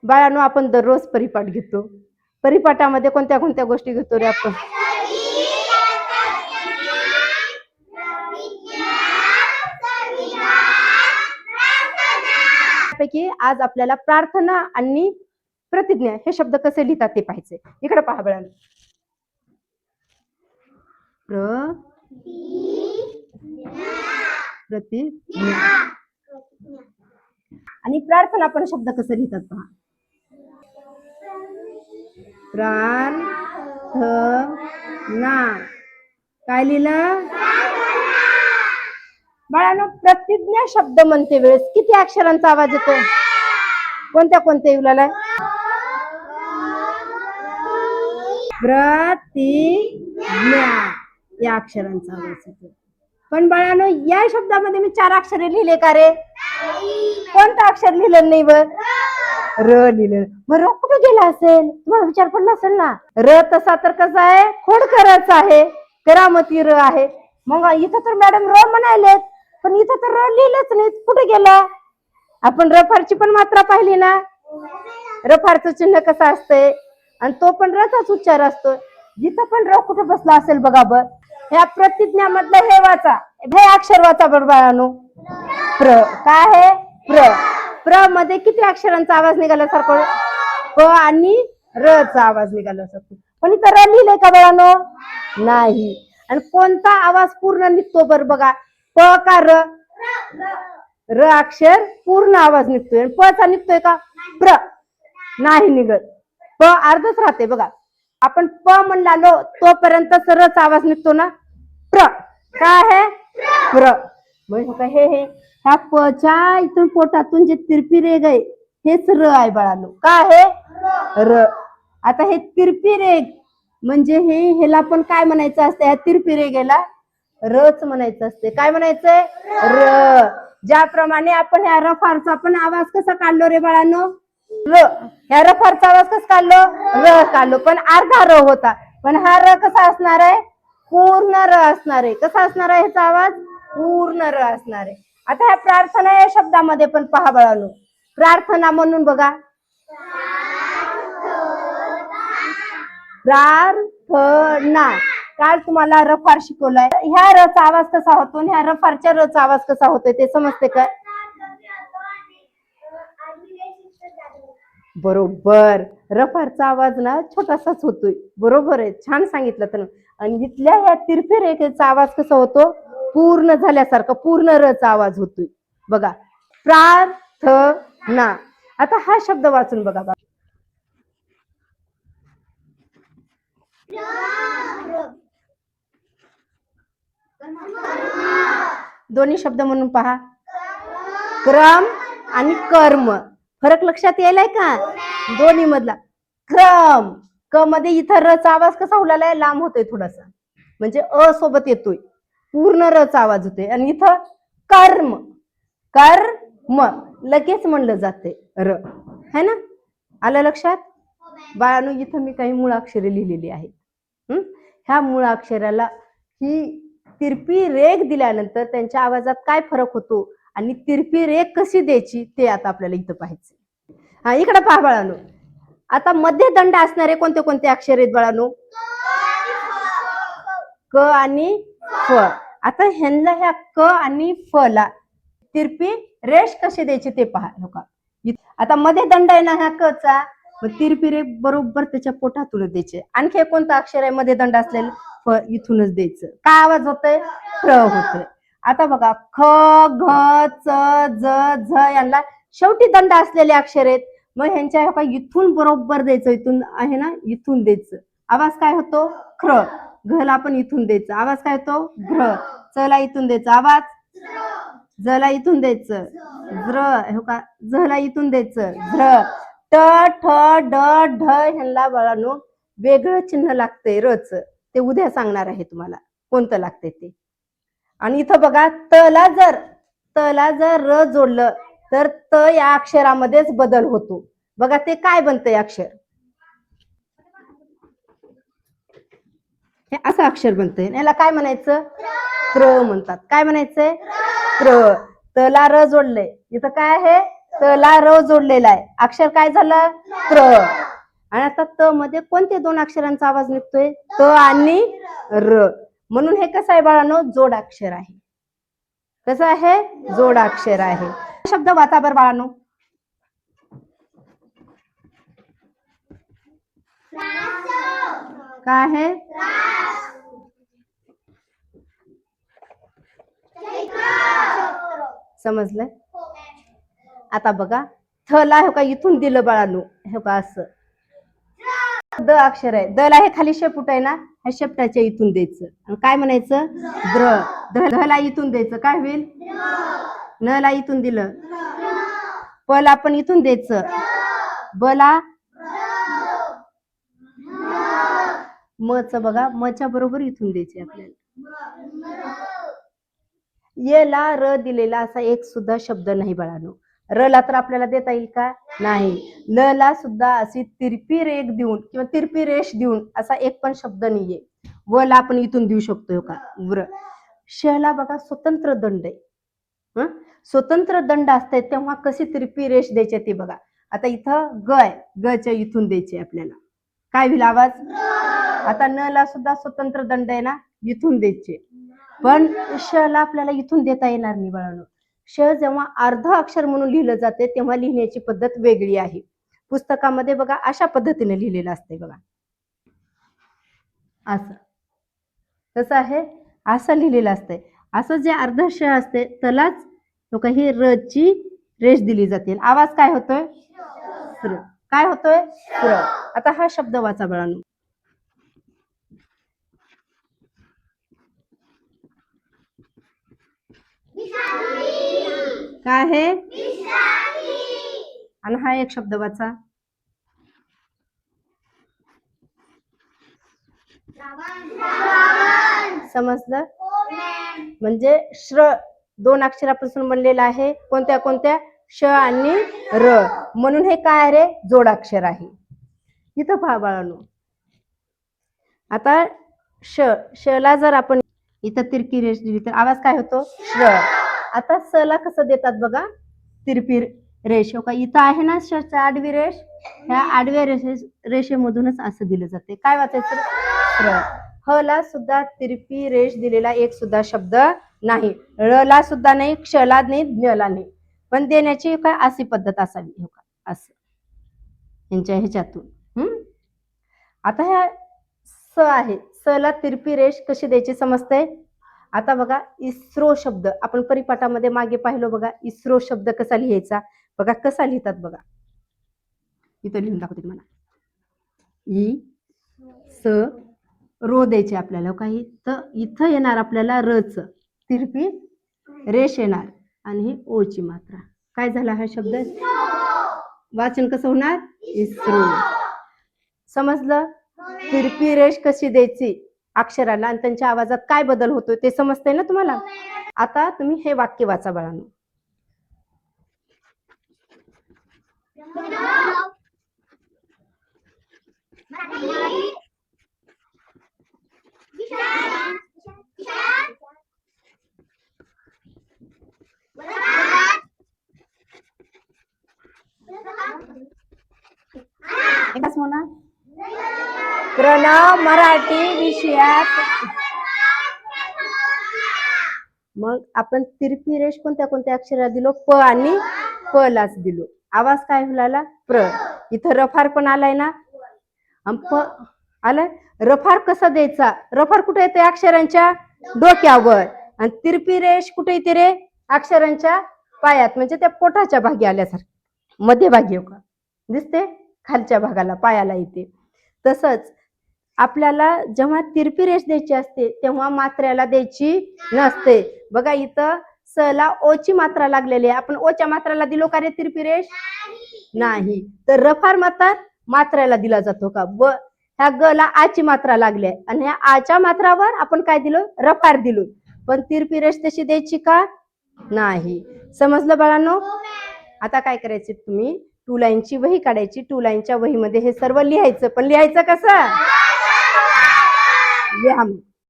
बाळांनो, आपण दररोज परिपाठ घेतो. परिपाठामध्ये कोणत्या कोणत्या गोष्टी घेतो रे आपण? पैकी आज आपल्याला प्रार्थना आणि प्रतिज्ञा हे शब्द कसे लिहितात ते पाहायचे. इकडे पहा बाळांनो. प्रतिज्ञा आणि प्रार्थना पण शब्द कसे लिहितात पहा. प्रार्थना. काय लिहिलं बाळांनो? प्रतिज्ञा शब्द म्हणते वेळेस किती अक्षरांचा आवाज येतो? कोणत्या कोणत्या येऊला? प्रतिज्ञा या अक्षरांचा आवाज येतो. पण बाळांनो, या शब्दामध्ये मी 4 अक्षरे लिहिले का रे? कोणतं अक्षर लिहिलं नाही? र लिहिलं. मग र कुठे गेला असेल? तुम्हाला विचार पडला असेल ना. र तसा तर कसा आहे? खोडकरच आहे, करामती र आहे. मग इथं तर मॅडम र म्हणायलेत, पण इथं तर र लिहिलंच नाही. कुठे गेला? आपण रफारची पण मात्रा पाहिली ना. रफारचं चिन्ह कसं असतंय आणि तो पण रचाच उच्चार असतो. जिथं पण र कुठे बसला असेल बघा बर. ह्या प्रतिज्ञामधलं हे वाचा, हे अक्षर वाचा बरोबर. प्र. काय आहे? प्र. प्र मध्ये किती अक्षरांचा आवाज निघाल्यासारखं? प आणि र चा आवाज निघाल्यासारखं. पण इथं र लिहिलंय का बाळांनो? नाही. आणि कोणता आवाज पूर्ण निघतो बर बघा? प का र? र अक्षर पूर्ण आवाज निघतोय. प चा निघतोय का? प्र नाही निघत. प अर्धच राहते बघा. आपण प म्हणलालो तोपर्यंत सरच आवाज निघतो ना. प्र. काय आहे? प्र. म्हणजे हे ह्या पच्या इथून पोटातून जे तिरपी रेग आहे हेच र आहे बाळांनो. काय आहे? र. आता हे तिरपी रेग म्हणजे ह्याला पण काय म्हणायचं असतं? ह्या तिरपी रेगेला रच म्हणायचं असते. काय म्हणायचंय? र. ज्याप्रमाणे आपण ह्या रफारचा पण आवाज कसा काढलो रे बाळांनो? र. ह्या रफारचा आवाज कसा काढलो? र काढलो, पण अर्धा र होता. पण हा र कसा असणार आहे? पूर्ण र असणार आहे. कसा असणार आहे ह्याचा आवाज? पूर्ण र असणार आहे. आता ह्या प्रार्थना या शब्दामध्ये पण पहा बाळांनो. प्रार्थना म्हणून बघा. प्रार्थना. काल तुम्हाला रफार शिकवलाय. ह्या रचा आवाज कसा होतो आणि ह्या रफारच्या रचा आवाज कसा होतोय ते समजते का? बरोबर. रफारचा आवाज ना छोटासाच होतोय. बरोबर आहे, छान सांगितलं तर. आणि इथल्या ह्या तिरपी रेखेचा आवाज कसा होतो? पूर्ण झाल्यासारखा पूर्ण रचा आवाज होतोय बघा. प्रार्थना. आता हा शब्द वाचून बघा. दोन्ही शब्द म्हणून पहा. क्रम आणि कर्म. फरक लक्षात यायलाय का? दोन्ही मधला क्रम. क मध्ये इथं रचा आवाज कसा उलालाय? लांब होतोय थोडासा, म्हणजे अ सोबत येतोय. पूर्ण रचा आवाज होतोय. आणि इथं कर्म. कर्म लगेच म्हणलं जाते र. है ना? आलं लक्षात? बाळांनो, इथं मी काही मूळाक्षरे लिहिलेली आहेत. ह्या मूळाक्षराला ही तिरपी रेग दिल्यानंतर त्यांच्या आवाजात काय फरक होतो आणि तिरपी रेग कशी द्यायची ते आता आपल्याला इथं पाहायचं. हा, इकडे पहा बाळांनो. आता मध्ये दंड असणारे कोणते कोणते अक्षर आहेत बाळांनो? क आणि फ. आता ह्यांना ह्या क आणि फ ला तिरपी रेष कशी द्यायची ते पहा. आता मध्ये दंड आहे ना ह्या क चा, तिरपी रेष बरोबर त्याच्या पोटातूनच द्यायचे. आणखी कोणतं अक्षर आहे मध्ये दंड असलेलं? फ. इथूनच द्यायचं. काय आवाज होतोय? फ्र होतोय. आता बघा, ख, घ, च, ज, झ यांना शेवटी दंड असलेले अक्षर आहेत. मग ह्यांच्या इथून बरोबर द्यायचं. इथून आहे ना, इथून द्यायचं. आवाज काय होतो? ख्र. घला पण इथून द्यायचं. आवाज काय होतो? घ्र. चला इथून द्यायचं. आवाज जला इथून द्यायचं. ज्र. हो का? झला इथून द्यायचं. झ्र. ट, ठ, ड, ढ ह्यांना बाळांनो वेगळं चिन्ह लागतंय रच. ते उद्या सांगणार आहे तुम्हाला कोणतं लागतंय ते. आणि इथं बघा, तला जर र जोडलं तर त या अक्षरामध्येच बदल होतो बघा. ते काय बनतंय अक्षर? हे असं अक्षर बनतंय. याला काय म्हणायचं? त्र म्हणतात. काय म्हणायचंय? त्र. तला र जोडलंय. इथं काय आहे? त ला र जोडलेला आहे, अक्षर काय झालं त्र. आणि आता त मध्ये कोणते दोन अक्षरांचा आवाज निघतोय, त आणि र, म्हणून हे कसं आहे बाळांनो, जोडाक्षर आहे. कसं आहे, जोडाक्षर आहे. शब्द वाचा बरं बाळांनो. काय आहे, समजलं. आता बघा थ ला हे का इथून दिलं बाळांनो, हे का असं द अक्षर आहे, द ला हे खाली शेपूट आहे ना, ह्या शेपटाच्या इथून द्यायचं आणि काय म्हणायचं द्र. ध ला इथून द्यायचं, काय होईल, न ला इथून दिलं, प ला पण इथून द्यायचं, ब ला म च बघा म च्या बरोबर इथून द्यायचे आपल्याला. ये ला र दिलेला असा एक सुद्धा शब्द नाही बाळांनो. र ला तर आपल्याला देता येईल का, नाही. ल ला सुद्धा अशी तिरपी रेख देऊन किंवा तिरपी रेष देऊन असा एक पण शब्द नाहीये. व ला आपण इथून देऊ शकतो का, व्र. श ला बघा स्वतंत्र दंड आहे, स्वतंत्र दंड असते तेव्हा कशी तिरपी रेष द्यायची ते बघा. आता इथं ग आहे, ग च्या इथून द्यायचे आपल्याला, काय होईल आवाज. आता न ला सुद्धा स्वतंत्र दंड आहे ना, इथून द्यायचे, पण श ला आपल्याला इथून देता येणार नाही बाळांनो. श जेव्हा अर्ध अक्षर म्हणून लिहिलं जाते तेव्हा लिहिण्याची पद्धत वेगळी आहे. पुस्तकामध्ये बघा अशा पद्धतीने लिहिलेलं असते बघा, असं. कसं आहे, असं लिहिलेलं असतंय. असं जे अर्ध श असते त्यालाच ही र ची रेष दिली जाते. आवाज काय होतोय, स्र. काय होतोय, स्र. आता हा शब्द वाचा बाळांनो. काय आहे, आणि हा एक शब्द वाचा, समजलं. म्हणजे श्र दोन अक्षरापासून बनलेला आहे, कोणत्या कोणत्या, श आणि र, म्हणून हे काय रे, जोडाक्षर आहे. इथं पहा बाळांनो. आता श, श ला जर आपण इथं तिरकी रेष दिली तर आवाज काय होतो, श्र. आता स ला कसं देतात बघा, तिरपी रेष. का इथं आहे ना श आडवी रेष, ह्या आडव्या रेषेमधूनच असं दिलं जाते, काय वाचायचं, श्र. ह ला सुद्धा तिरपी रेष दिलेला एक सुद्धा शब्द नाही, ळ ला सुद्धा नाही, क्ष ला नाही, ज्ञ ला नाही, पण देण्याची काय अशी पद्धत असावी, असं यांच्या ह्याच्यातून. आता ह्या स आहे, स ला तिरपी रेष कशी द्यायची समजते. आता बघा इस्रो शब्द आपण परिपाठामध्ये मागे पाहिलो बघा, इस्रो शब्द कसा लिहायचा बघा, कसा लिहितात बघा, इथं लिहून दाखवते तुम्हाला. इ स रो द्यायचे आपल्याला, काही तर इथं येणार आपल्याला र च तिरपी रेष येणार आणि ही ओ ची मात्रा. काय झाला हा शब्द, वाचन कसं होणार, इस्रो. समजलं. तिरपी रेष कशी द्यायची अक्षराला आणि त्यांच्या आवाजात काय बदल होतोय ते समजतंय ना तुम्हाला. आता तुम्ही हे वाक्य वाचा बाळांनो. एकच म्हणा, प्रणव मराठी विषयात. मग आपण तिरपी रेष कोणत्या कोणत्या अक्षराला दिलो, प आणि प लाच दिलो. आवाज काय झाला, प्र. इथं रफार पण आलाय ना, प आलाय. रफार कसा द्यायचा, रफार कुठे येते, अक्षरांच्या डोक्यावर, आणि तिरपी रेष कुठे येते रे, अक्षरांच्या पायात, म्हणजे त्या पोटाच्या भागी आल्यासारखं, मध्यभागी हो का दिसते, खालच्या भागाला पायाला येते. तसंच आपल्याला जेव्हा तिरपी रेष द्यायची असते तेव्हा मात्र्याला द्यायची नसते बघा. इथं स ला ओ ची मात्रा लागलेली आहे, आपण ओ च्या मात्राला दिलो का रे तिरपी रेष, नाही. तर रफार मात्र्याला दिला जातो का, व ह्या ग ला आ ची मात्रा लागली आहे आणि ह्या आ च्या मात्रावर आपण काय दिलो, रफार दिलो, पण तिरपी रेष तशी द्यायची का, नाही. समजलं बाळांनो. आता काय करायचे, तुम्ही 2 लाईनची वही काढायची, 2 लाईनच्या वहीमध्ये हे सर्व लिहायचं, पण लिहायचं कसं, लिहा.